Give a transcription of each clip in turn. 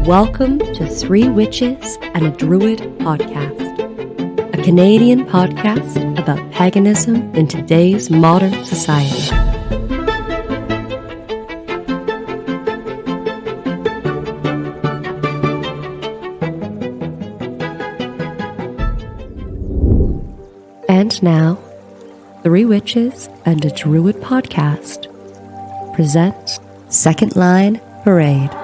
Welcome to Three Witches and a Druid podcast, a Canadian podcast about paganism in today's modern society. And now, Three Witches and a Druid podcast presents Second Line Parade.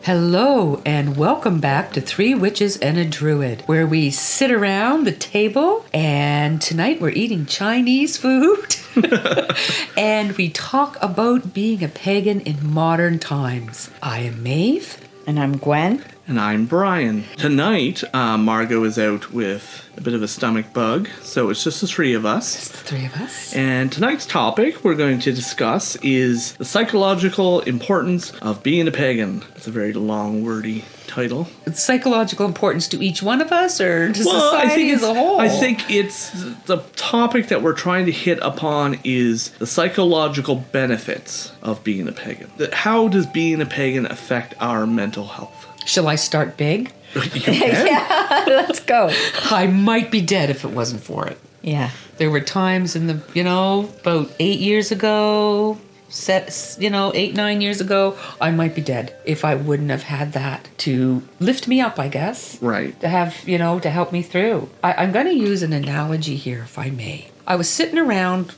Hello and welcome back to Three Witches and a Druid, where we sit around the table and tonight we're eating Chinese food and we talk about being a pagan in modern times. I am Maeve. And I'm Gwen. And I'm Brian. Tonight, Margot is out with a bit of a stomach bug, so it's just the three of us. Just the three of us. And tonight's topic we're going to discuss is the psychological importance of being a pagan. It's a very long, wordy title. It's psychological importance to each one of us or to society as a whole? I think it's the topic that we're trying to hit upon is the psychological benefits of being a pagan. How does being a pagan affect our mental health? Shall I start big? Yeah, let's go. I might be dead if it wasn't for it. Yeah. There were times in the, about 8 years ago, 8-9 years ago, I might be dead if I wouldn't have had that to lift me up, I guess. Right. To have, to help me through. I'm going to use an analogy here, if I may. I was sitting around,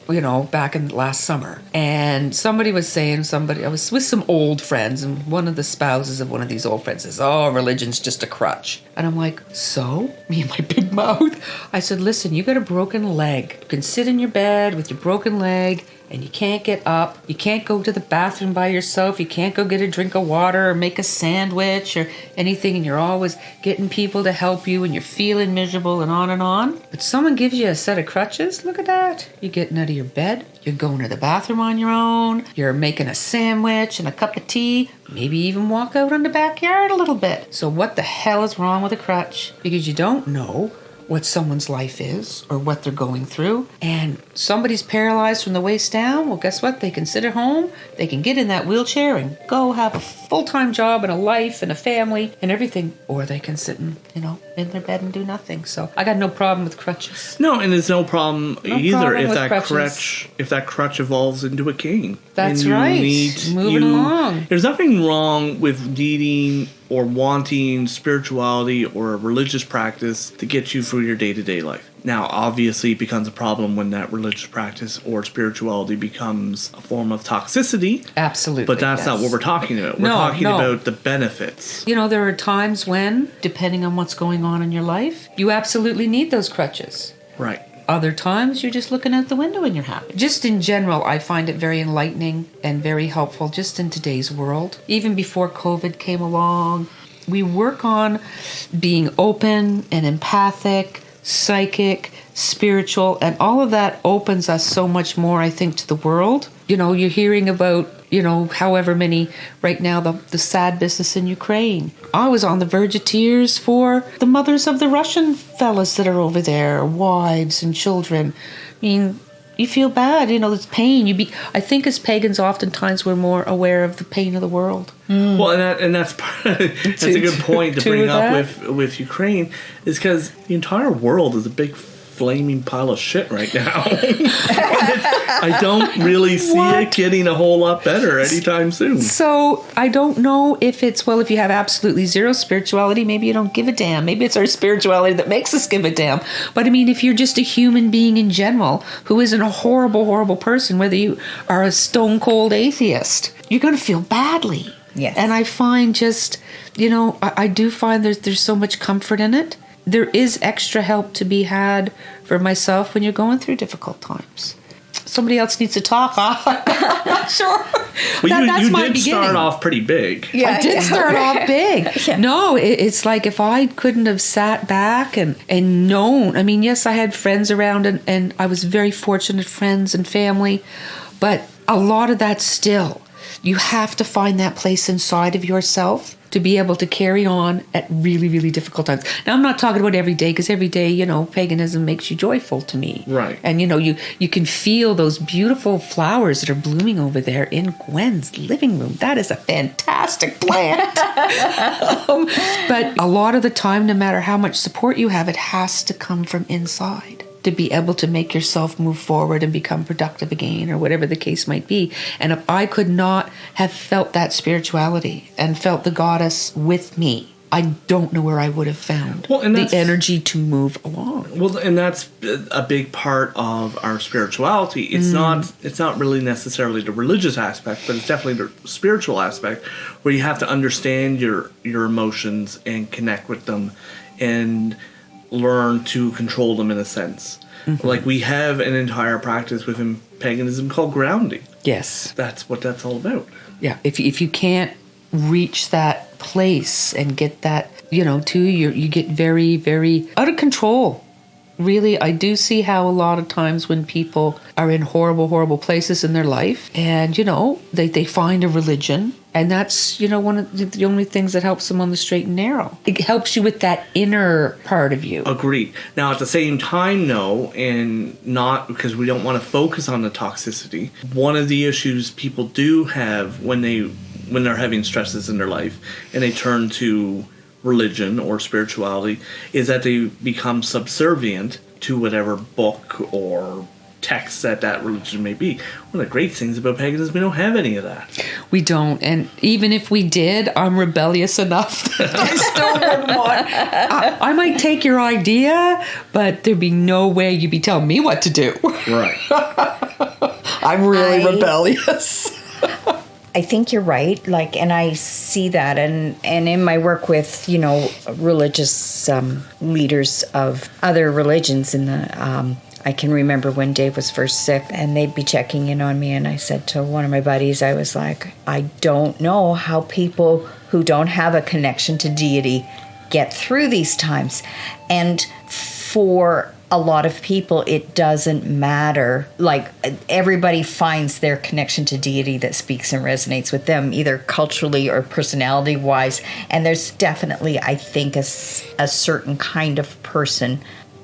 back in last summer, and somebody was saying, I was with some old friends, and one of the spouses of one of these old friends says, oh, religion's just a crutch. And I'm like, so? Me and my big mouth. I said, listen, you got a broken leg. You can sit in your bed with your broken leg, and you can't get up. You can't go to the bathroom by yourself. You can't go get a drink of water or make a sandwich or anything, and you're always getting people to help you, and you're feeling miserable and on and on. But someone gives you a set of crutches. Look at that. You're getting out of your bed. You're going to the bathroom on your own. You're making a sandwich and a cup of tea. Maybe even walk out in the backyard a little bit. So what the hell is wrong with a crutch? Because you don't know what someone's life is or what they're going through. And somebody's paralyzed from the waist down. Well, guess what? They can sit at home. They can get in that wheelchair and go have a full-time job and a life and a family and everything. Or they can sit in their bed and do nothing. So I got no problem with crutches. No, and there's no problem either problem if that crutch evolves into a cane. That's right. Moving along. There's nothing wrong with needing or wanting spirituality or a religious practice to get you through your day-to-day life. Now, obviously, it becomes a problem when that religious practice or spirituality becomes a form of toxicity. Absolutely. But that's not what we're talking about. We're talking about the benefits. You know, there are times when, depending on what's going on in your life, you absolutely need those crutches. Right. Other times, you're just looking out the window and you're happy. Just in general, I find it very enlightening and very helpful just in today's world. Even before COVID came along, we work on being open and empathic, psychic, spiritual, and all of that opens us so much more, I think, to the world. You know, you're hearing about, you know, however many right now, the sad business in Ukraine. I was on the verge of tears for the mothers of the Russian fellas that are over there, wives and children. I mean, you feel bad, you know, it's pain. I think as pagans, oftentimes we're more aware of the pain of the world. Well, and that's that's a good point to bring up with Ukraine, is because the entire world is a big flaming pile of shit right now. I don't really see it getting a whole lot better anytime soon. So I don't know if it's, well, if you have absolutely zero spirituality, maybe you don't give a damn. Maybe it's our spirituality that makes us give a damn. But I mean, if you're just a human being in general who isn't a horrible, horrible person, whether you are a stone cold atheist, you're going to feel badly. Yes. And I find just, you know, I do find there's so much comfort in it. There is extra help to be had for myself when you're going through difficult times. Somebody else needs to talk. I'm not sure. Well, That's you my did beginning. start off pretty big. Yeah, I did start off big. Yeah. No, it's like if I couldn't have sat back and known. I mean, yes, I had friends around and I was very fortunate, friends and family. But a lot of that still, you have to find that place inside of yourself to be able to carry on at really, really difficult times. Now, I'm not talking about every day, because every day, you know, paganism makes you joyful to me. Right. And, you know, you can feel those beautiful flowers that are blooming over there in Gwen's living room. That is a fantastic plant. But a lot of the time, no matter how much support you have, it has to come from inside to be able to make yourself move forward and become productive again, or whatever the case might be. And if I could not have felt that spirituality and felt the goddess with me, I don't know where I would have found the energy to move along. Well, and that's a big part of our spirituality. It's not really necessarily the religious aspect, but it's definitely the spiritual aspect, where you have to understand your emotions and connect with them and learn to control them in a sense. Mm-hmm. Like, we have an entire practice within paganism called grounding. Yes. That's what that's all about. Yeah. If you can't reach that place and get that, you know, you get very, very out of control. Really, I do see how a lot of times when people are in horrible, horrible places in their life, and, you know, they find a religion, and that's, you know, one of the only things that helps them on the straight and narrow. It helps you with that inner part of you. Agreed. Now, at the same time, no, and not because we don't want to focus on the toxicity, one of the issues people do have when they're having stresses in their life and they turn to religion or spirituality is that they become subservient to whatever book or text that religion may be. One of the great things about paganism, we don't have any of that. We don't, and even if we did, I'm rebellious enough that I still wouldn't want. I might take your idea, but there'd be no way you'd be telling me what to do. Right. I'm really rebellious. I think you're right. Like, and I see that, and in my work with, you know, religious leaders of other religions in the. I can remember when Dave was first sick, and they'd be checking in on me, and I said to one of my buddies, I was like, I don't know how people who don't have a connection to deity get through these times, and for a lot of people, it doesn't matter. Like, everybody finds their connection to deity that speaks and resonates with them, either culturally or personality-wise. And there's definitely, I think, a certain kind of person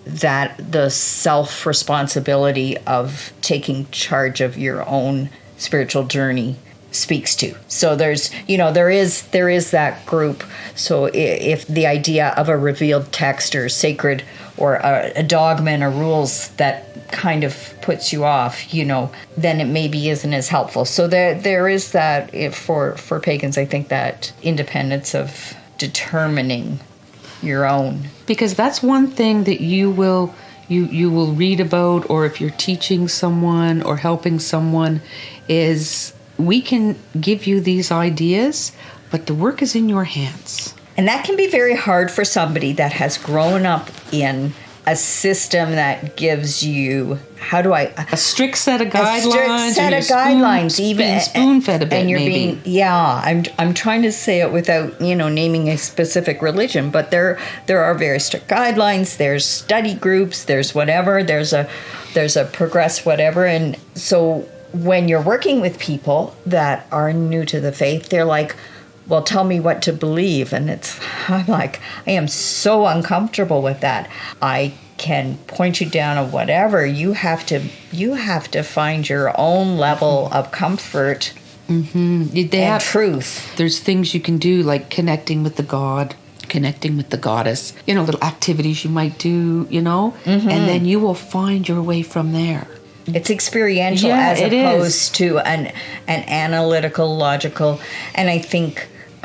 that the self-responsibility of taking charge of your own spiritual journey speaks to. So there's, you know, there is that group. So if the idea of a revealed text or sacred or a dogma or rules that kind of puts you off, you know, then it maybe isn't as helpful. So there is that for pagans, I think, that independence of determining your own. Because that's one thing that you will read about, or if you're teaching someone or helping someone, is we can give you these ideas, but the work is in your hands. And that can be very hard for somebody that has grown up in a system that gives you, a strict set of guidelines. A strict set of guidelines, even spoon-fed a bit, and you're maybe. I'm trying to say it without, naming a specific religion, but there are very strict guidelines. There's study groups. There's whatever. There's a progress whatever. And so when you're working with people that are new to the faith, they're like, well, tell me what to believe. And I'm like, I am so uncomfortable with that. I can point you down to whatever. You have to find your own level of comfort and truth. There's things you can do, like connecting with the God, connecting with the goddess, little activities you might do, and then you will find your way from there. It's experiential as opposed to an analytical, logical, and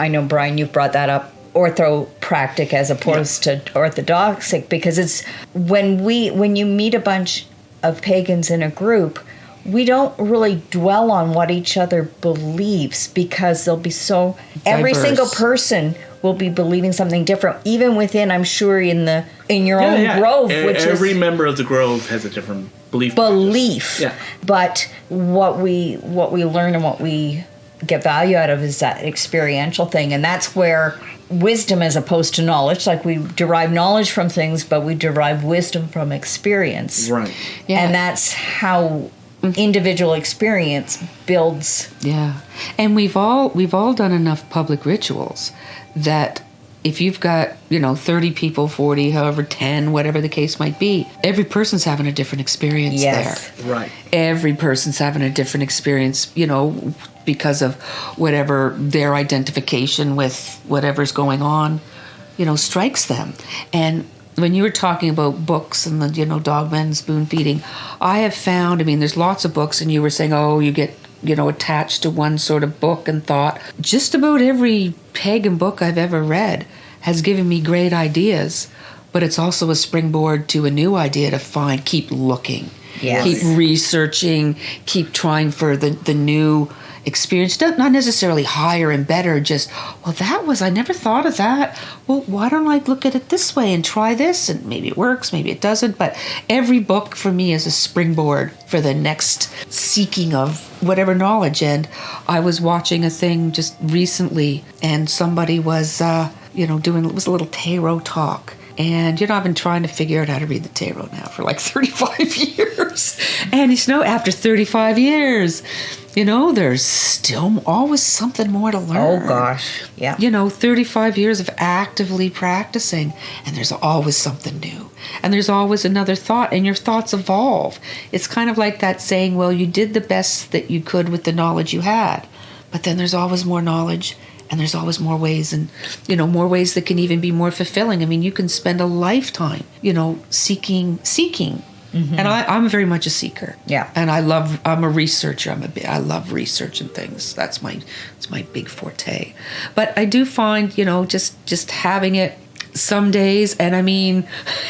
I know, Brian, you've brought that up, orthopractic as opposed to orthodoxic, because it's when you meet a bunch of pagans in a group, we don't really dwell on what each other believes, because they'll be so diverse. Every single person will be believing something different, even within, I'm sure, in your own grove, which every member of the grove has a different belief. Yeah. But what we learn and what we get value out of is that experiential thing, and that's where wisdom, as opposed to knowledge, like we derive knowledge from things, but we derive wisdom from experience. Right. Yeah. And that's how individual experience builds. Yeah. And we've all done enough public rituals that if you've got, 30 people, 40, however, 10, whatever the case might be, every person's having a different experience there. Right. Every person's having a different experience, because of whatever their identification with whatever's going on, strikes them. And when you were talking about books and the, dogma and spoon feeding, I have found, there's lots of books, and you were saying, you get, attached to one sort of book and thought. Just about every pagan book I've ever read has given me great ideas, but it's also a springboard to a new idea to keep looking, keep researching, keep trying for the new experience, not necessarily higher and better, just, I never thought of that. Well, why don't I look at it this way and try this? And maybe it works, maybe it doesn't. But every book for me is a springboard for the next seeking of whatever knowledge. And I was watching a thing just recently, and somebody was, it was a little tarot talk. And, I've been trying to figure out how to read the tarot now for like 35 years. And, after 35 years, there's still always something more to learn. Oh, gosh. Yeah. 35 years of actively practicing, and there's always something new. And there's always another thought, and your thoughts evolve. It's kind of like that saying, well, you did the best that you could with the knowledge you had. But then there's always more knowledge. And there's always more ways, and, more ways that can even be more fulfilling. You can spend a lifetime, seeking. Mm-hmm. And I'm very much a seeker. Yeah. And I'm a researcher. I love researching things. It's my big forte. But I do find, just having it some days, and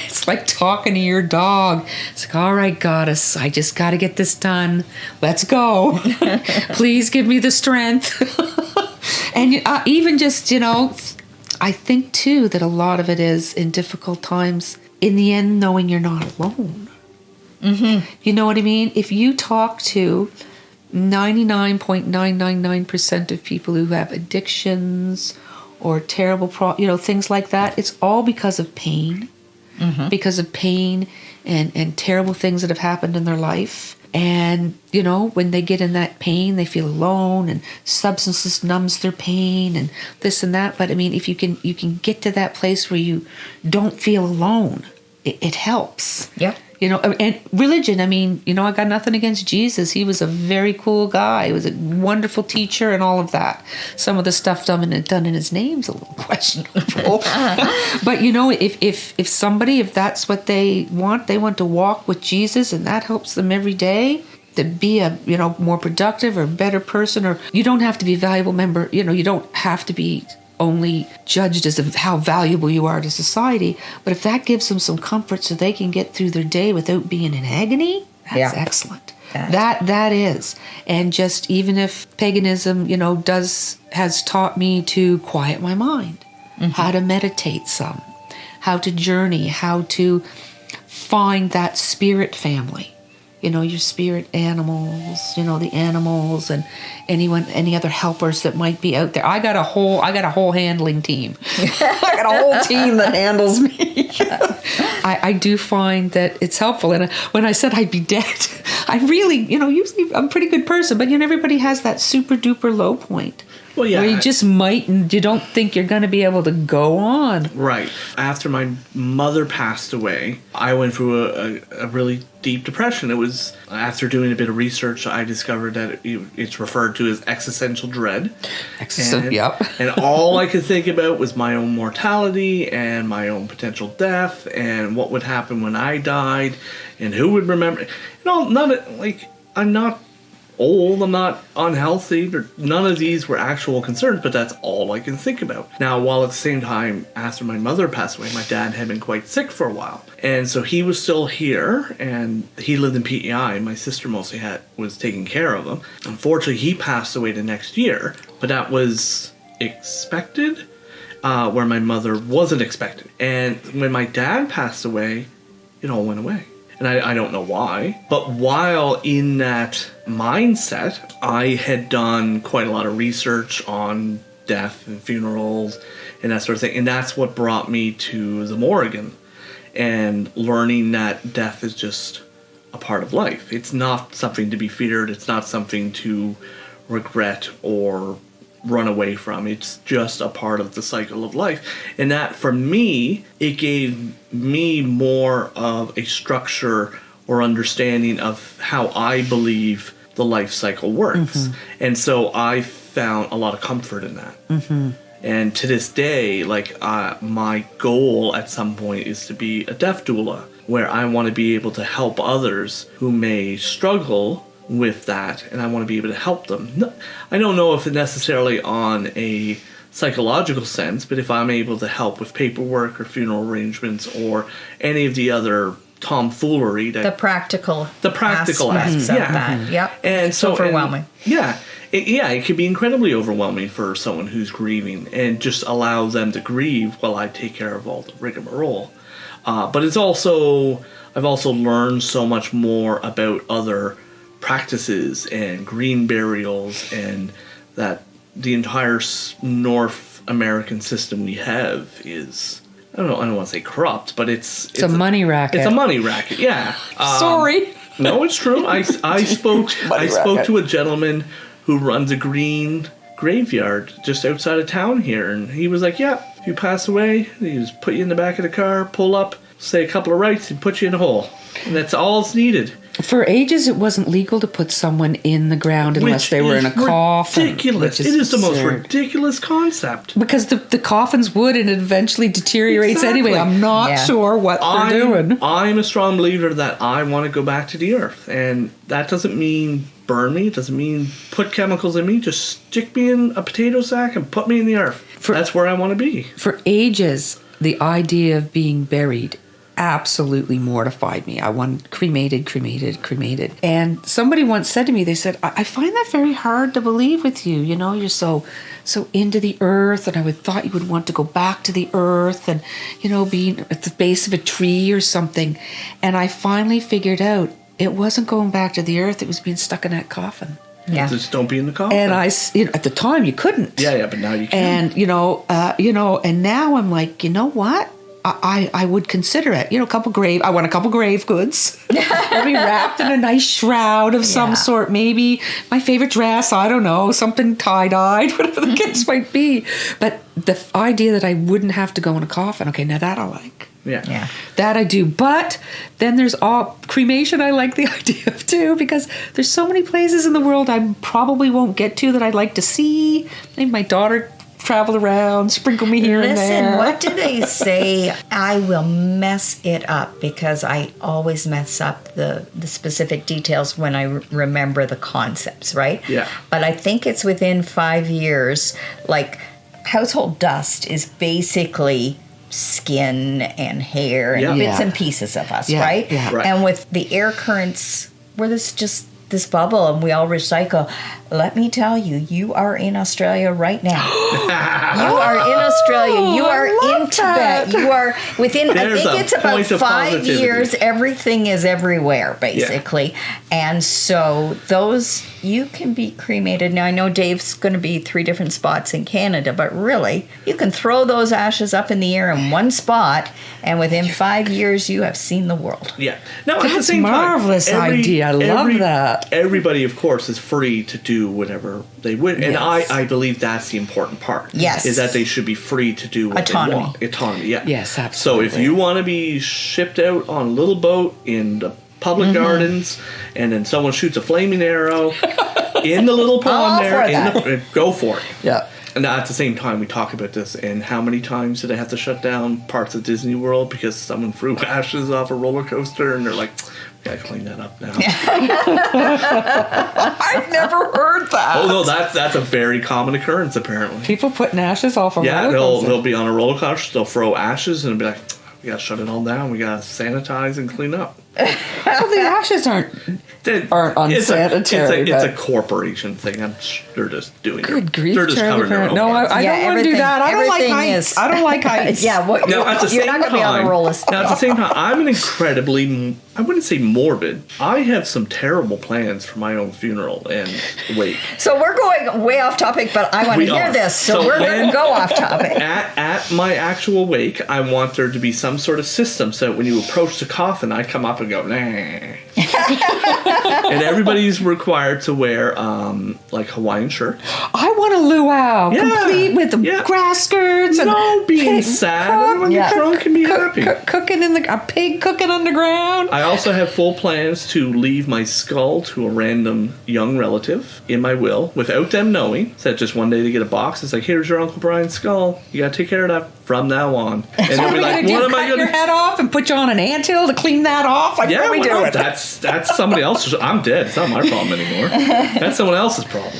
it's like talking to your dog. It's like, all right, goddess, I just got to get this done. Let's go. Please give me the strength. And even just, I think, too, that a lot of it is in difficult times, in the end, knowing you're not alone. Mm-hmm. You know what I mean? If you talk to 99.999% of people who have addictions or terrible, things like that, it's all because of pain. Mm-hmm. Because of pain and terrible things that have happened in their life. And, when they get in that pain, they feel alone, and substances numbs their pain and this and that. But if you can get to that place where you don't feel alone, it helps. Yeah. And religion, I got nothing against Jesus. He was a very cool guy. He was a wonderful teacher and all of that. Some of the stuff done in his name's a little questionable. But, if that's what they want to walk with Jesus, and that helps them every day to be a, more productive or better person, or you don't have to be a valuable member. You don't have to be only judged as of how valuable you are to society. But if that gives them some comfort so they can get through their day without being in agony, that's excellent. That is. And just even if paganism, has taught me to quiet my mind, how to meditate some, how to journey, how to find that spirit family. Your spirit animals, the animals and any other helpers that might be out there. I got a whole handling team. I got a whole team that handles me. I do find that it's helpful. And when I said I'd be dead, I really, usually I'm a pretty good person, but everybody has that super duper low point. Well, yeah. Where you just might, and you don't think you're going to be able to go on. Right. After my mother passed away, I went through a really deep depression. It was after doing a bit of research, I discovered that it's referred to as existential dread. Yep. And all I could think about was my own mortality and my own potential death and what would happen when I died and who would remember. I'm not old, I'm not unhealthy, none of these were actual concerns, but that's all I can think about. Now, while at the same time, after my mother passed away, my dad had been quite sick for a while. And so he was still here, and he lived in PEI. My sister mostly was taking care of him. Unfortunately, he passed away the next year, but that was expected, where my mother wasn't expected. And when my dad passed away, it all went away. And I don't know why. But while in that mindset, I had done quite a lot of research on death and funerals and that sort of thing. And that's what brought me to the Morrigan and learning that death is just a part of life. It's not something to be feared. It's not something to regret or run away from. It's just a part of the cycle of life. And that, for me, it gave me more of a structure or understanding of how I believe the life cycle works. And so I found a lot of comfort in that. And to this day, my goal at some point is to be a death doula, where I want to be able to help others who may struggle with that, and I want to be able to help them. I don't know if it's necessarily on a psychological sense, but if I'm able to help with paperwork or funeral arrangements or any of the other tomfoolery, the practical aspects aspects of that. Yep. And so overwhelming. It can be incredibly overwhelming for someone who's grieving, and just allow them to grieve while I take care of all the rigmarole. But it's also, I've also learned so much more about other practices and green burials, and that the entire North American system we have is, I don't want to say corrupt, but it's a money racket. It's a money racket, yeah. Sorry. No, it's true. I spoke to a gentleman who runs a green graveyard just outside of town here, and he was like, yeah, if you pass away, he just put you in the back of the car, pull up, say a couple of rites, and put you in a hole. And that's all it's needed. For ages, it wasn't legal to put someone in the ground unless they were in a coffin. Ridiculous. It is the most ridiculous concept. Because the coffins would, and it eventually deteriorates anyway. I'm not sure what they're doing. I'm a strong believer that I want to go back to the earth. And that doesn't mean burn me. It doesn't mean put chemicals in me. Just stick me in a potato sack and put me in the earth. That's where I want to be. For ages, the idea of being buried absolutely mortified me. I wanted cremated. And somebody once said to me, they said, I find that very hard to believe with you. You're so into the earth, and I thought you would want to go back to the earth and, be at the base of a tree or something. And I finally figured out it wasn't going back to the earth. It was being stuck in that coffin. Yeah. Just don't be in the coffin. And at the time you couldn't. Yeah, but now you can. And, and now I'm like, you know what? I would consider it. I want a couple grave goods. I'll be wrapped in a nice shroud of some sort. Maybe my favorite dress. I don't know. Something tie-dyed, whatever the case might be. But the idea that I wouldn't have to go in a coffin. Okay, now that I like. Yeah. That I do. But then there's cremation I like the idea of too, because there's so many places in the world I probably won't get to that I'd like to see. Maybe my daughter travel around, sprinkle me here and there. Listen, what do they say? I will mess it up because I always mess up the specific details when I remember the concepts, right? Yeah. But I think it's within 5 years, household dust is basically skin and hair and Yeah. bits Yeah. and pieces of us, Yeah, right? yeah. Right. And with the air currents, where there's just this bubble and we all recycle, let me tell you, you are in Australia right now. You are in Australia. You are in Tibet. You are within, There's I think a it's about point of 5 positivity. years. Everything is everywhere, basically. And so those, you can be cremated. Now, I know Dave's going to be 3 different spots in Canada, but really, you can throw those ashes up in the air in one spot, and within 5 years, you have seen the world. Yeah. No, at the That's same time, marvelous idea. I love that. Everybody, of course, is free to do whatever they would, and Yes. I believe that's the important part. Yes. is that they should be free to do what Autonomy. they want. Autonomy. Yeah. Yes, absolutely. So if you want to be shipped out on a little boat in the public gardens, and then someone shoots a flaming arrow in the little pond All there, for that. go for it. Yeah. And at the same time, we talk about this, and how many times did they have to shut down parts of Disney World because someone threw ashes off a roller coaster, and they're like, "We gotta clean that up now." I've never heard that. Oh no, that's a very common occurrence apparently. People putting ashes off a Yeah, roller coaster. they'll be on a roller coaster, they'll throw ashes, and be like, "We gotta shut it all down. We gotta sanitize and clean up." Well, the ashes aren't unsanitary. It's a but- corporation thing. They're just doing Good it. grief, They're just Charlie covering their Brown. own. No, backs. I Yeah, don't want to do everything- that. I don't like everything heights. is- I don't like heights. Yeah, what, Now, at the you're same not going to be on time, a roller now, at the same time, I'm an incredibly, I wouldn't say morbid. I have some terrible plans for my own funeral and wake. So we're going way off topic, but I want to We hear are. this. So, So we're going when- to go off topic. At my actual wake, I want there to be some sort of system so that when you approach the coffin, I come up and go, nah. And everybody's required to wear like Hawaiian shirt. I want a luau, Yeah, complete with the yeah. grass skirts and No being pig sad. cook- Everyone Yeah. drunk can be happy. cooking in a pig cooking underground. I also have full plans to leave my skull to a random young relative in my will without them knowing. So that just one day they get a box. It's like, here's your Uncle Brian's skull. You gotta take care of that from now on. And What they'll are be we like, gonna do? what am I Cut your gonna head off and put you on an anthill to clean that off? Like, Yeah, what are we why doing? not? That's somebody else's. I'm dead. It's not my problem anymore. That's someone else's problem.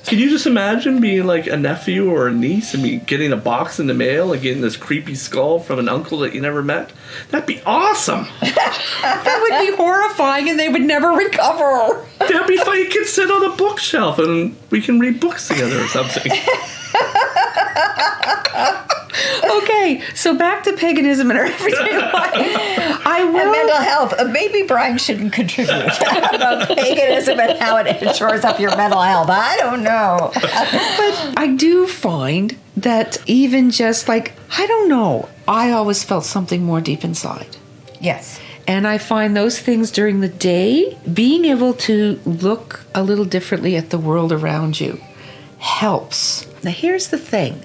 Can you just imagine being like a nephew or a niece and me getting a box in the mail and getting this creepy skull from an uncle that you never met? That'd be awesome. That would be horrifying, and they would never recover. That'd be fun. You can sit on a bookshelf and we can read books together or something. Okay, so back to paganism and everything. I And will. mental health. Maybe Brian shouldn't contribute about paganism and how it shores up your mental health. I don't know. I do find that even just like, I don't know, I always felt something more deep inside. Yes. And I find those things during the day, being able to look a little differently at the world around you helps. Now, here's the thing.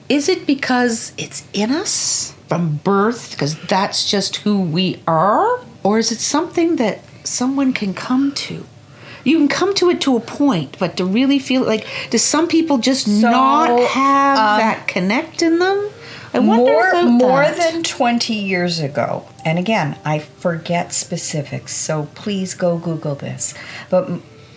Is it because it's in us from birth, because that's just who we are? Or is it something that someone can come to? You can come to it to a point, but to really feel like, do some people just not have that connect in them? I wonder about More that. than 20 years ago, and again, I forget specifics, so please go Google this, but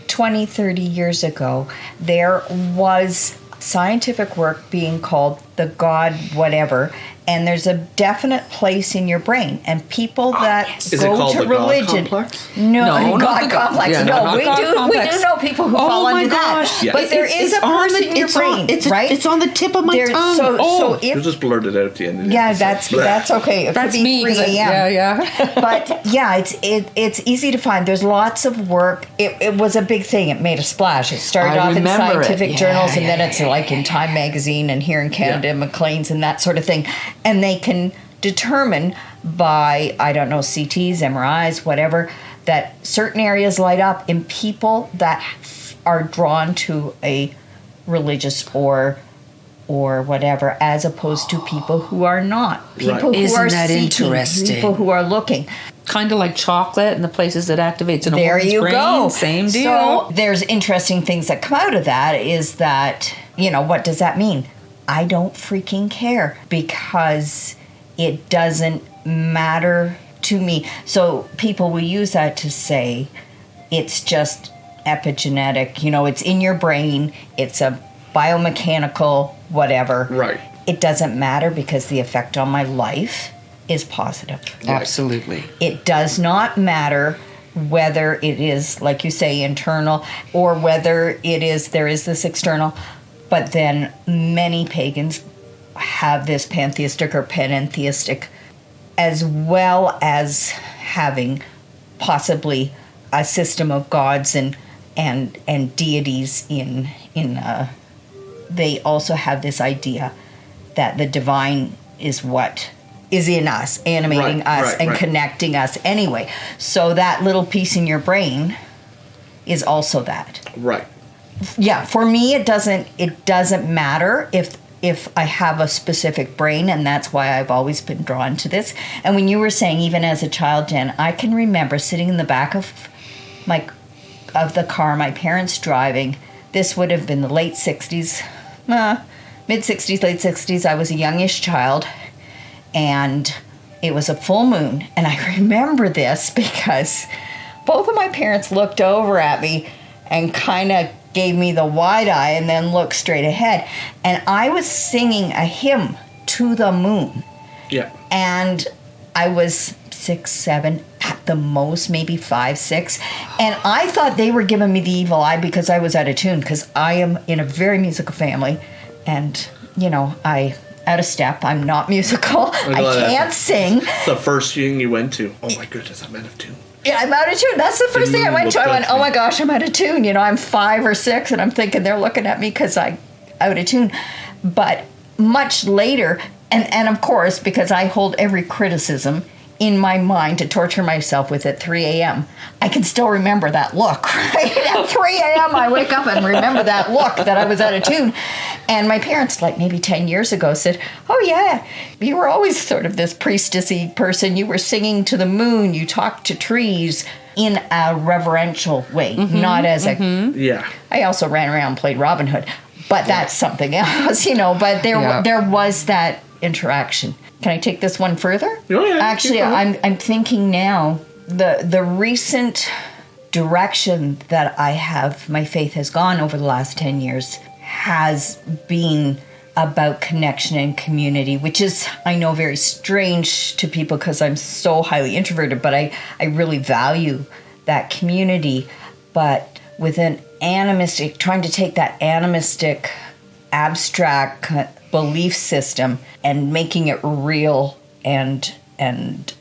20, 30 years ago, there was scientific work being called the God whatever, and there's a definite place in your brain, and people that Is it go called to the God religion, complex? No, God not the God- complex. yeah, no, not we God do. complex. We do know people who Oh fall my under gosh. that, Yeah. but there is a person in your brain, right? It's on the tip of my There- tongue. So You'll if just blurt it out at the end of the yeah, episode. that's okay. It could That's be me. 3 a.m. Yeah. But yeah, it's easy to find. There's lots of work. It was a big thing. It made a splash. It started I off in remember it. scientific Yeah, journals, and then yeah, it's like in Time magazine, and here in Canada, Maclean's, and that sort of thing. And they can determine by, I don't know, CTs, MRIs, whatever, that certain areas light up in people that are drawn to a religious or whatever, as opposed to people who are not. People who Isn't are that seeking, interesting? people who are looking. Kind of like chocolate and the places that activates in a There woman's you brain. go. Same deal. So there's interesting things that come out of that is that, what does that mean? I don't freaking care because it doesn't matter to me. So people will use that to say it's just epigenetic. It's in your brain. It's a biomechanical, whatever. Right. It doesn't matter because the effect on my life is positive. Absolutely. It does not matter whether it is, like you say, internal or whether there is this external. But then many pagans have this pantheistic or panentheistic, as well as having possibly a system of gods and deities in they also have this idea that the divine is what is in us, animating us and connecting us anyway. So that little piece in your brain is also that. Right. Yeah, for me it doesn't matter if I have a specific brain, and that's why I've always been drawn to this. And when you were saying even as a child, Jen, I can remember sitting in the back of the car, my parents driving. This would have been the late 60s, mid-60s, late 60s. I was a youngish child, and it was a full moon. And I remember this because both of my parents looked over at me and kind of gave me the wide eye and then looked straight ahead. And I was singing a hymn to the moon. Yeah. And I was 6, 7, at the most, maybe 5, 6. And I thought they were giving me the evil eye because I was out of tune, because I am in a very musical family. And, I out of step. I'm not musical. I can't sing. The first thing you went to. Oh my goodness, I'm out of tune. Yeah, I'm out of tune. That's the first thing I went to. I went, oh my gosh, I'm out of tune. I'm 5 or 6, and I'm thinking they're looking at me because I'm out of tune. But much later, and of course, because I hold every criticism in my mind to torture myself with at 3 a.m., I can still remember that look, right? At 3 a.m., I wake up and remember that look that I was out of tune. And my parents, like maybe 10 years ago, said, oh yeah, you were always sort of this priestessy person. You were singing to the moon. You talked to trees in a reverential way, not as a... Yeah. I also ran around and played Robin Hood, but that's something else, But there was that interaction. Can I take this one further? Oh, yeah. Actually, I'm thinking now, the recent direction that my faith has gone over the last 10 years has been about connection and community, which is, I know, very strange to people because I'm so highly introverted, but I really value that community. But with an animistic, trying to take that animistic, abstract belief system and making it real and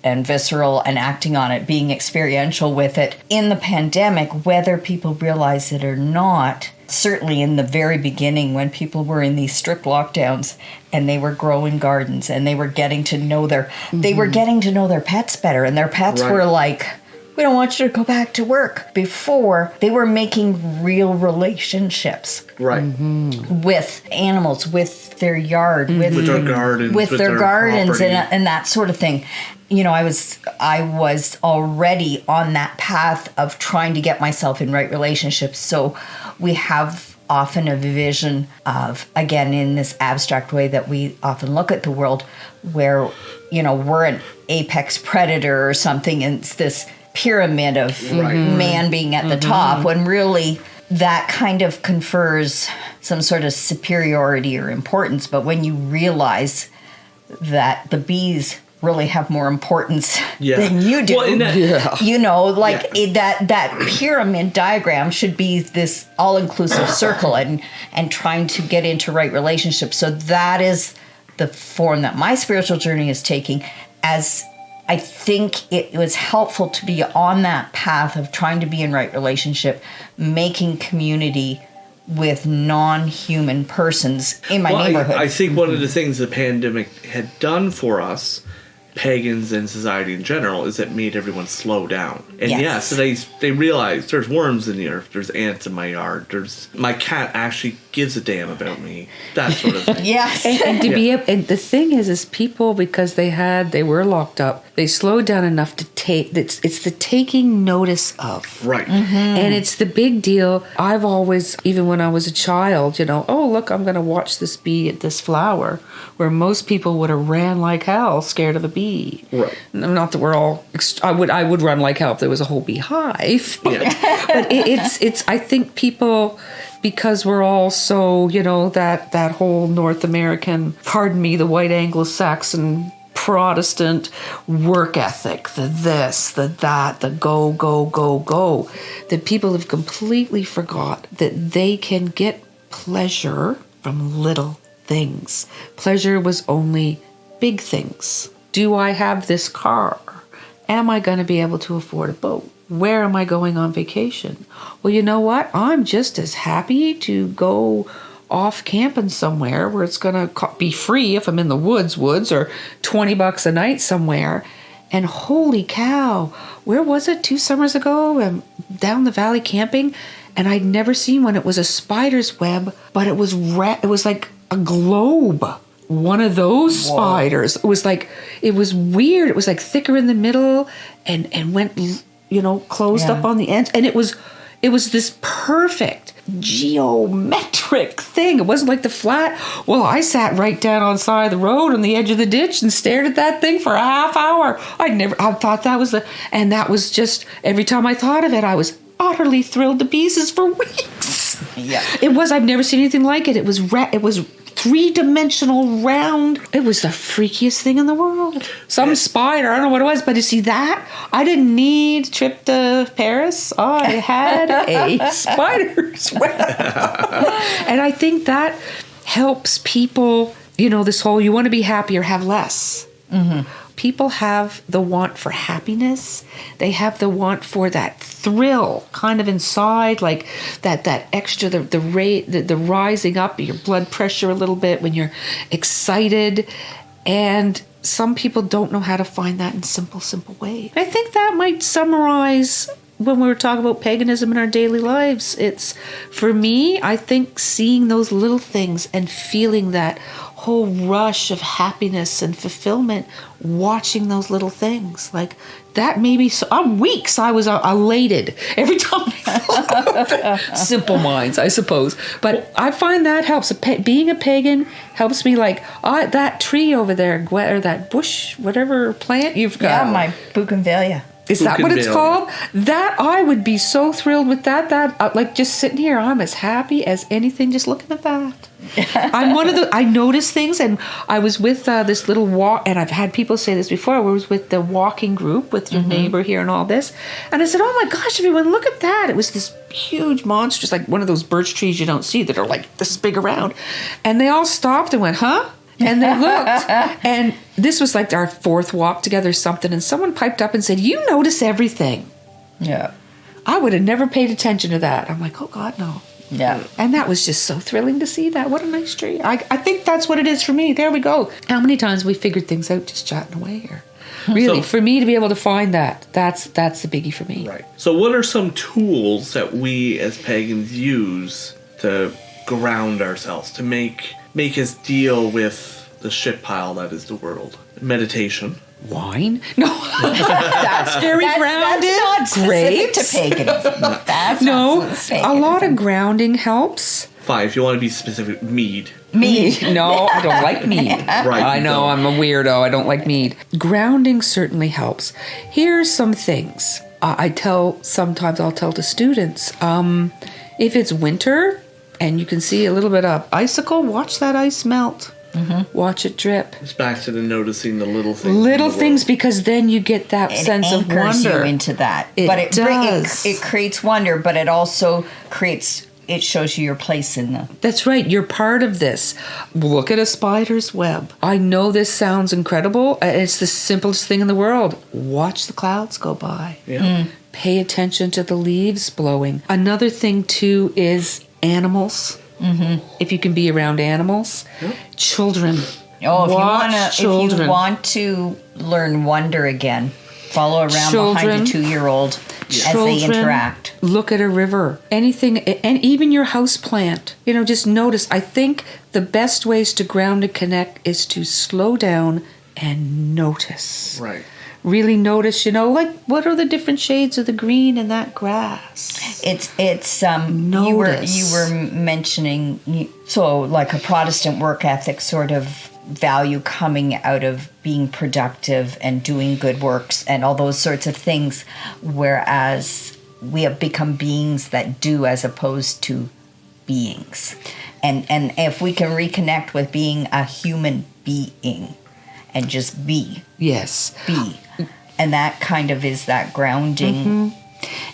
visceral and acting on it, being experiential with it. In the pandemic, whether people realize it or not, certainly in the very beginning when people were in these strict lockdowns and they were growing gardens and they were getting to know their pets better, and their pets were like, we don't want you to go back to work. Before, they were making real relationships. Right. With animals, with their yard, with their gardens and that sort of thing. I was already on that path of trying to get myself in right relationships. So we have often a vision of, again, in this abstract way that we often look at the world, where, we're an apex predator or something, and it's this pyramid of man being at the top, when really that kind of confers some sort of superiority or importance. But when you realize that the bees really have more importance than you do, that pyramid diagram should be this all-inclusive circle and trying to get into right relationships. So that is the form that my spiritual journey is taking, as I think it was helpful to be on that path of trying to be in right relationship, making community with non-human persons in my neighborhood. I think one of the things the pandemic had done for us, pagans and society in general, is it made everyone slow down. And so they realized there's worms in the earth, there's ants in my yard, there's my cat actually gives a damn about me, that sort of thing. Yes. And to be and the thing is people, because they were locked up, they slowed down enough to take, it's the taking notice of. Right. And it's the big deal. I've always, even when I was a child, oh, look, I'm going to watch this bee at this flower, where most people would have ran like hell scared of the bee. Right. Not that we're all, I would run like hell if there was a whole beehive. But it's I think people because we're all so, that whole North American, pardon me, the white Anglo-Saxon Protestant work ethic, the this, the that, the go, go, go, go, that people have completely forgot that they can get pleasure from little things. Pleasure was only big things. Do I have this car? Am I going to be able to afford a boat? Where am I going on vacation? Well, you know what? I'm just as happy to go off camping somewhere where it's going to be free if I'm in the woods or $20 a night somewhere. And holy cow, where was it 2 summers ago? Down the valley camping, and I'd never seen one. It was a spider's web, but it was like a globe. One of those spiders. It was weird. It was like thicker in the middle and went, closed up on the ends. And it was this perfect geometric thing. It wasn't like the flat. Well, I sat right down on the side of the road on the edge of the ditch and stared at that thing for a half hour. I thought that was and that was just, every time I thought of it, I was utterly thrilled to pieces for weeks. Yeah. I've never seen anything like it. It was 3-dimensional round. It was the freakiest thing in the world. Some spider, I don't know what it was, but you see that? I didn't need a trip to Paris. I had a spider's web. And I think that helps people, this whole, you want to be happy or have less. Mm-hmm. People have the want for happiness. They have the want for that thrill kind of inside, like that extra, the rising up your blood pressure a little bit when you're excited. And some people don't know how to find that in simple ways. I think that might summarize when we were talking about paganism in our daily lives. It's, for me, I think seeing those little things and feeling that whole rush of happiness and fulfillment, watching those little things like that, maybe weeks I was elated every time I thought. Simple minds, I suppose, but I find that helps. Being a pagan helps me, like, that tree over there, or that bush, whatever plant you've got. Yeah, my bougainvillea. Is that what it's called? That I would be so thrilled with that like just sitting here, I'm as happy as anything just looking at that. I'm one of I notice things, and I was with this little walk, and I've had people say this before. I was with the walking group with your neighbor here and all this, and I said, "Oh my gosh, everyone, look at that!" It was this huge monstrous, like one of those birch trees you don't see that are like this big around, and they all stopped and went, "Huh?" And they looked, and this was like our 4th walk together or something, and someone piped up and said, "You notice everything." Yeah. I would have never paid attention to that. I'm like, oh God, no. Yeah. And that was just so thrilling to see that. What a nice tree. I think that's what it is for me. There we go. How many times we figured things out just chatting away here. Really, for me to be able to find that's the biggie for me. Right. So what are some tools that we as pagans use to ground ourselves, to make us deal with the shit pile that is the world? Meditation. Wine? No. That's very grounded. That's not Grapes. specific to paganism. That's No, not specific. a lot of grounding helps. Fine, if you want to be specific, mead. Mead. No, I don't like mead. Right. I know, I'm a weirdo. I don't like mead. Grounding certainly helps. Here's some things sometimes I'll tell to students. If it's winter and you can see a little bit of icicle, watch that ice melt. Mm-hmm. Watch it drip. It's back to the noticing the little things. Little things, because then you get that sense of wonder. It anchors you into that. It does. It creates wonder, but it also it shows you your place in the... That's right. You're part of this. Look at a spider's web. I know this sounds incredible. It's the simplest thing in the world. Watch the clouds go by. Yeah. Pay attention to the leaves blowing. Another thing, too, is animals. Mm-hmm. If you can be around animals. Yep. Children. Oh, if you want to learn wonder again, follow around behind a 2-year-old as they interact. Look at a river. Anything, and even your house plant. Just notice. I think the best ways to ground and connect is to slow down and notice. Right. Really notice, like, what are the different shades of the green in that grass? It's notice. You were mentioning, so like a Protestant work ethic sort of value coming out of being productive and doing good works and all those sorts of things, whereas we have become beings that do as opposed to beings. And if we can reconnect with being a human being and just be. Yes. Be. And that kind of is that grounding.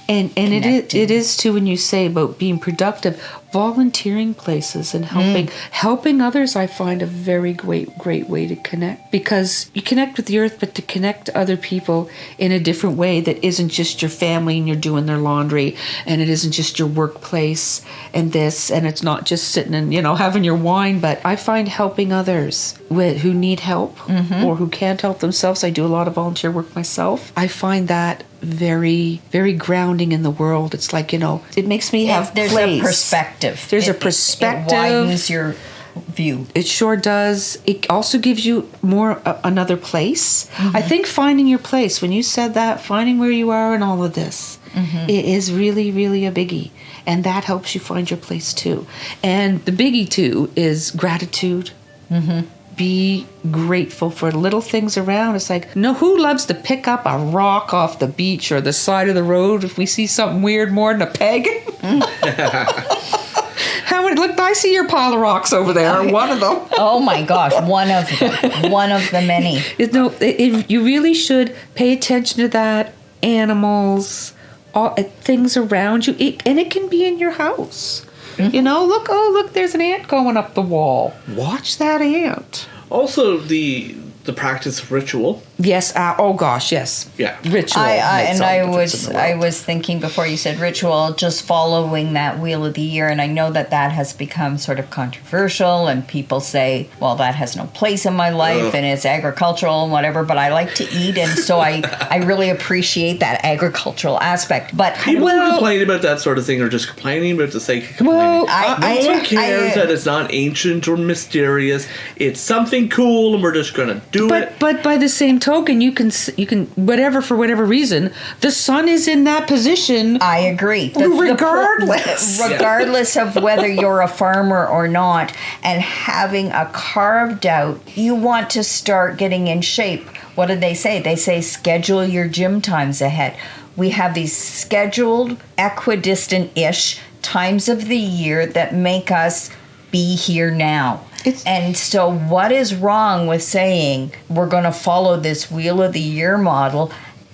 And it is too, when you say about being productive, volunteering places and helping others, I find a very great way to connect, because you connect with the earth, but to connect to other people in a different way that isn't just your family and you're doing their laundry, and it isn't just your workplace and this, and it's not just sitting and having your wine, but I find helping others who need help or who can't help themselves. I do a lot of volunteer work myself. I find that very, very grounding in the world. It's like, it makes me have There's place. a perspective. There's a perspective. It widens your view. It sure does. It also gives you more another place. I think finding your place, when you said that, finding where you are in all of this, it is really, really a biggie. And that helps you find your place too. And the biggie too is gratitude. Be grateful for little things around. It's like, who loves to pick up a rock off the beach or the side of the road if we see something weird more than a pagan? Look, I see your pile of rocks over there, one of them. Oh my gosh, one of the many. You really should pay attention to that. Animals, things around you, and it can be in your house. Look, there's an ant going up the wall. Watch that ant. Also, the practice of ritual. Yes. Oh gosh. Yes. Yeah. Ritual. I was thinking before you said ritual, just following that wheel of the year, and I know that has become sort of controversial, and people say, well, that has no place in my life, and it's agricultural and whatever. But I like to eat, and so I really appreciate that agricultural aspect. But people who complain about that sort of thing are just complaining about the sake of complaining. No one cares that it's not ancient or mysterious. It's something cool, and we're just going to do it. But by the same token, you can whatever, for whatever reason, the sun is in that position. I agree. Regardless of whether you're a farmer or not, and having a carved out, you want to start getting in shape. What did they say? They say schedule your gym times ahead. We have these scheduled, equidistant-ish times of the year that make us be here now. And so what is wrong with saying we're going to follow this wheel of the year model?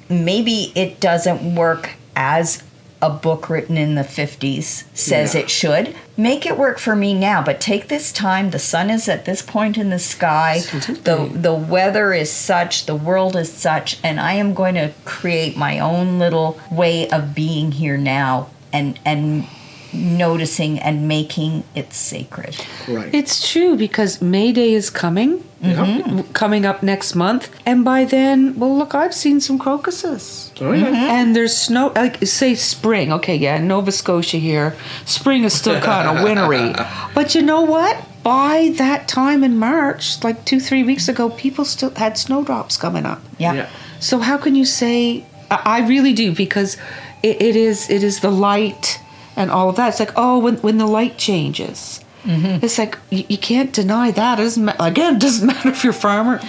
Maybe it doesn't work as a book written in the 50s says it should. Make it work for me now, but take this time. The sun is at this point in the sky. The weather is such, the world is such, and I am going to create my own little way of being here now and noticing and making it sacred. Right. It's true, because May Day is coming up next month, and by then, well, look, I've seen some crocuses. Oh, yeah. And there's snow, like say spring. Okay, yeah, Nova Scotia here, spring is still kind of wintry. But you know what? By that time in March, like 2-3 weeks ago, people still had snowdrops coming up. Yeah. So how can you say? I really do, because it is the light and all of that. It's like, oh, when the light changes. It's like, you can't deny that. It doesn't matter if you're a farmer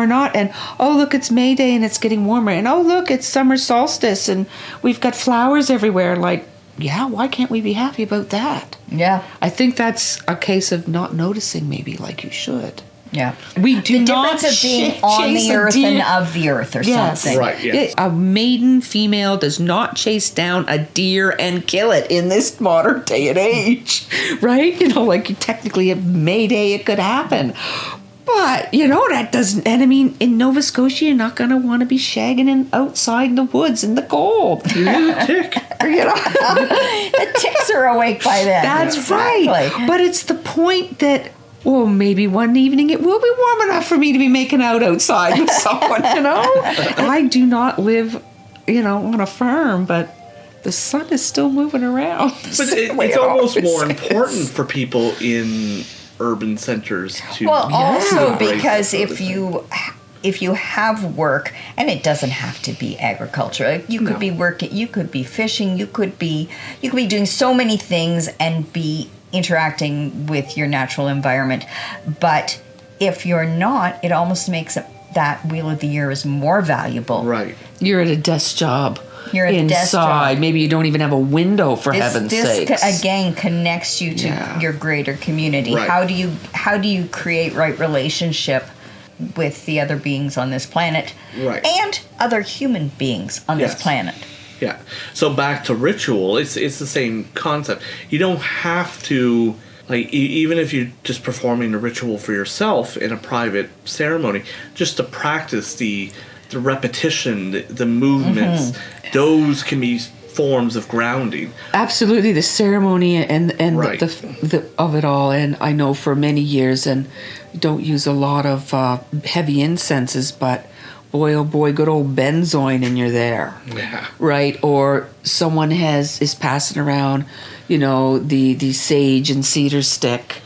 or not. And, oh, look, it's May Day and it's getting warmer. And, oh, look, it's summer solstice and we've got flowers everywhere. Like, yeah, why can't we be happy about that? Yeah. I think that's a case of not noticing, maybe, like you should. Yeah. We do the not difference of being on the earth and of the earth or something. Right, yes. A maiden female does not chase down a deer and kill it in this modern day and age. Right? Technically at May Day it could happen. But, that doesn't... And I mean, in Nova Scotia, you're not going to want to be shagging outside in the woods in the cold. Yeah, tick. The ticks are awake by then. That's right. But it's the point that... Well, maybe one evening it will be warm enough for me to be making out outside with someone, I do not live, on a farm, but the sun is still moving around. But it's almost more important for people in urban centers to... Well, also because if you have work, and it doesn't have to be agriculture, you could be working, you could be fishing, you could be doing so many things and be interacting with your natural environment. But if you're not, it almost makes that wheel of the year is more valuable. Right. You're at a desk job. You're at the desk inside. job. Maybe you don't even have a window, for heaven's sakes. Again connects you to your greater community. Right. How do you create right relationship with the other beings on this planet, Right. and other human beings on this planet? Yeah. So back to ritual, it's the same concept. You don't have to, like, even if you're just performing a ritual for yourself in a private ceremony, just to practice the repetition, the movements, those can be forms of grounding. Absolutely, the ceremony and Right. the of it all. And I know for many years, and don't use a lot of heavy incenses, but boy, oh boy, good old benzoin, and you're there. Yeah. Right? Or someone is passing around, the sage and cedar stick,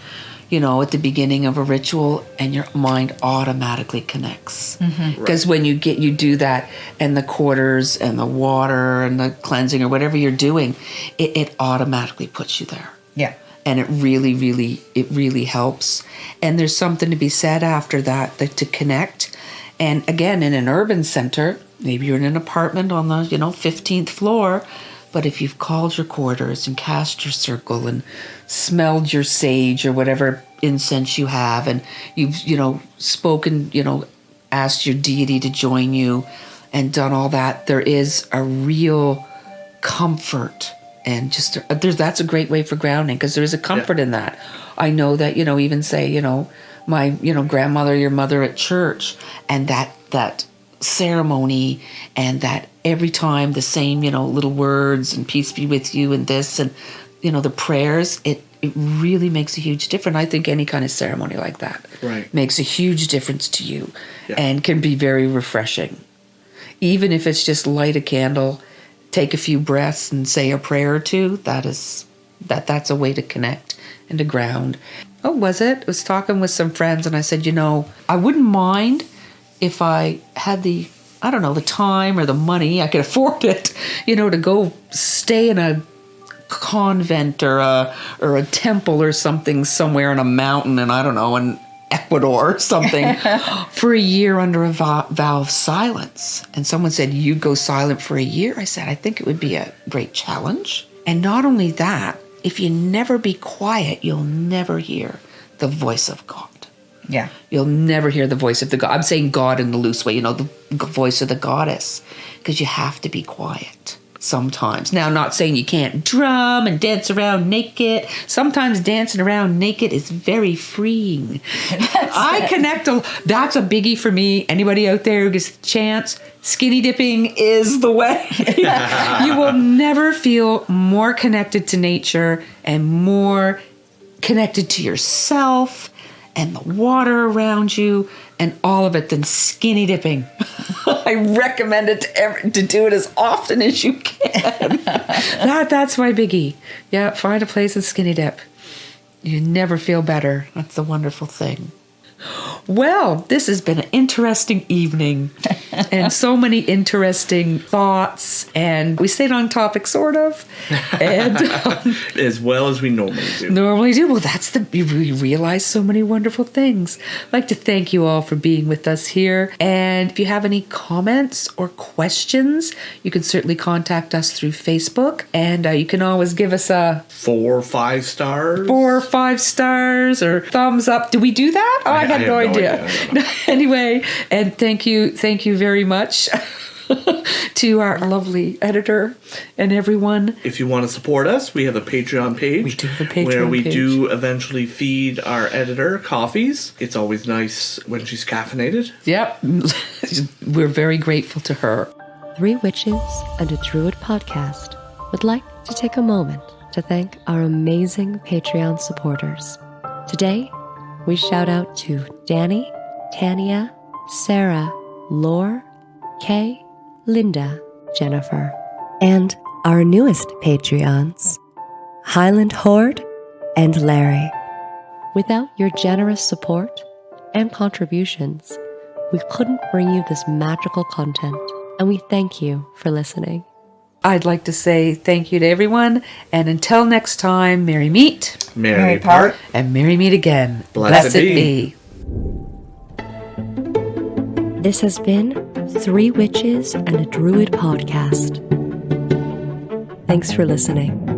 at the beginning of a ritual, and your mind automatically connects. Because when you do that, and the quarters and the water and the cleansing or whatever you're doing, it automatically puts you there. Yeah. And it really helps. And there's something to be said after that to connect. And again, in an urban center, maybe you're in an apartment on the 15th floor, but if you've called your quarters and cast your circle and smelled your sage or whatever incense you have, and you've spoken, asked your deity to join you and done all that, there is a real comfort. And that's a great way for grounding, because there is a comfort in that. I know that, even say, my, grandmother, your mother at church, and that ceremony, and that every time the same, little words and peace be with you and this, and, the prayers, it really makes a huge difference. I think any kind of ceremony like that makes a huge difference to you and can be very refreshing. Even if it's just light a candle, take a few breaths and say a prayer or two, that's a way to connect and to ground. Oh, was it? I was talking with some friends, and I said, I wouldn't mind if I had the time or the money, I could afford it, to go stay in a convent or a temple or something somewhere in a mountain, and in Ecuador or something for a year under a vow of silence. And someone said, you go silent for a year? I said, I think it would be a great challenge. And not only that, if you never be quiet, you'll never hear the voice of God. Yeah. You'll never hear the voice of the God. I'm saying God in the loose way, the voice of the goddess, because you have to be quiet sometimes. Now, I'm not saying you can't drum and dance around naked. Sometimes dancing around naked is very freeing. That's a biggie for me. Anybody out there who gets a chance, skinny dipping is the way. You will never feel more connected to nature and more connected to yourself and the water around you and all of it than skinny dipping. I recommend it to do it as often as you can. That's my biggie. Yeah, find a place and skinny dip. You never feel better. That's the wonderful thing. Well, this has been an interesting evening and so many interesting thoughts, and we stayed on topic sort of, and as well as we normally do. Well, we realize so many wonderful things. I'd like to thank you all for being with us here, and if you have any comments or questions, you can certainly contact us through Facebook, and you can always give us a 4 or 5 stars. 4 or 5 stars or thumbs up. Do we do that? I had no idea. Anyway, and thank you very much to our lovely editor and everyone. If you want to support us, we have a Patreon page. We do have a Patreon where we page. do eventually feed our editor coffees. It's always nice when she's caffeinated. Yep. We're very grateful to her. 3 Witches and a Druid podcast would like to take a moment to thank our amazing Patreon supporters. Today, we shout out to Danny, Tania, Sarah, Laure, Kay, Linda, Jennifer, and our newest Patreons, Highland Horde and Larry. Without your generous support and contributions, we couldn't bring you this magical content, and we thank you for listening. I'd like to say thank you to everyone, and until next time, merry meet, Merry part. and merry meet again. Blessed be. This has been 3 Witches and a Druid podcast. Thanks for listening.